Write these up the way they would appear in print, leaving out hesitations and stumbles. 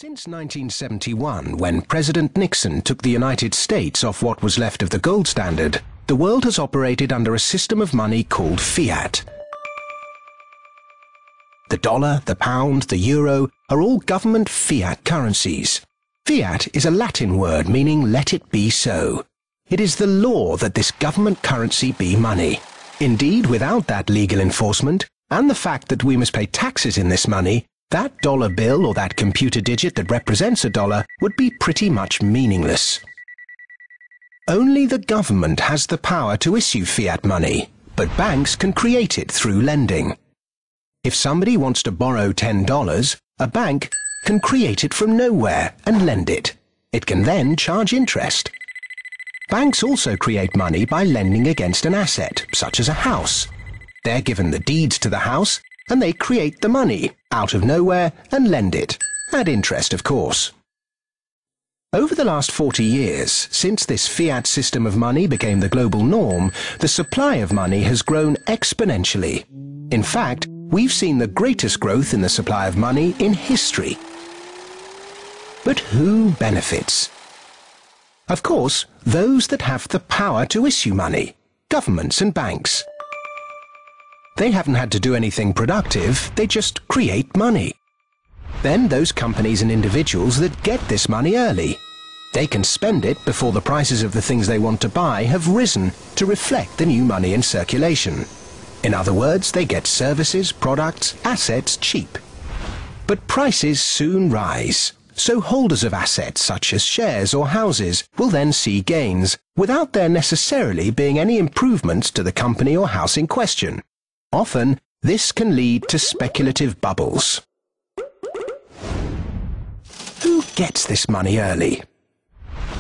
Since 1971, when President Nixon took the United States off what was left of the gold standard, the world has operated under a system of money called Fiat. The dollar, the pound, the euro are all government fiat currencies. Fiat is a Latin word meaning let it be so. It is the law that this government currency be money. Indeed, without that legal enforcement, and the fact that we must pay taxes in this money, that dollar bill or that computer digit that represents a dollar would be pretty much meaningless. Only the government has the power to issue fiat money, but banks can create it through lending. If somebody wants to borrow $10, a bank can create it from nowhere and lend it. It can then charge interest. Banks also create money by lending against an asset, such as a house. They're given the deeds to the house, and they create the money out of nowhere and lend it, at interest of course. Over the last 40 years, since this fiat system of money became the global norm, the supply of money has grown exponentially. In fact, we've seen the greatest growth in the supply of money in history. But who benefits? Of course, those that have the power to issue money, governments and banks. They haven't had to do anything productive, they just create money. Then those companies and individuals that get this money early. They can spend it before the prices of the things they want to buy have risen to reflect the new money in circulation. In other words, they get services, products, assets cheap. But prices soon rise, so holders of assets such as shares or houses will then see gains, without there necessarily being any improvements to the company or house in question. Often, this can lead to speculative bubbles. Who gets this money early?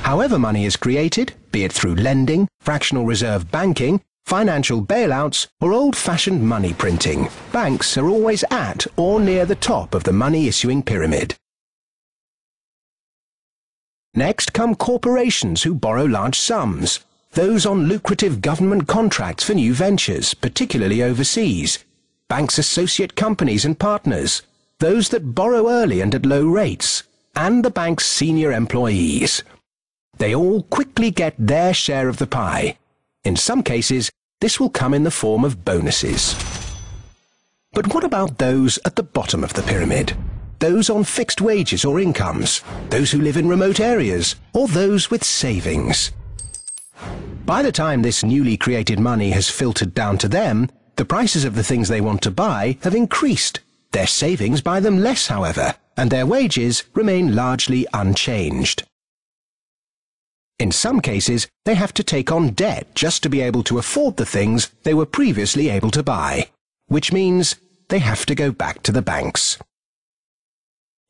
However money is created, be it through lending, fractional reserve banking, financial bailouts, or old-fashioned money printing, banks are always at or near the top of the money-issuing pyramid. Next come corporations who borrow large sums. Those on lucrative government contracts for new ventures, particularly overseas. Banks' associate companies and partners. Those that borrow early and at low rates. And the bank's senior employees. They all quickly get their share of the pie. In some cases, this will come in the form of bonuses. But what about those at the bottom of the pyramid? Those on fixed wages or incomes? Those who live in remote areas? Or those with savings? By the time this newly created money has filtered down to them, the prices of the things they want to buy have increased. Their savings buy them less, however, and their wages remain largely unchanged. In some cases, they have to take on debt just to be able to afford the things they were previously able to buy, which means they have to go back to the banks.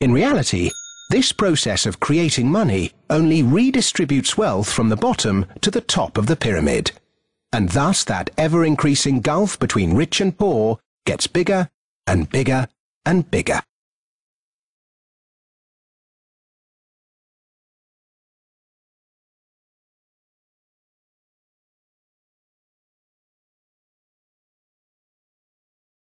In reality, this process of creating money only redistributes wealth from the bottom to the top of the pyramid, and thus that ever-increasing gulf between rich and poor gets bigger and bigger and bigger.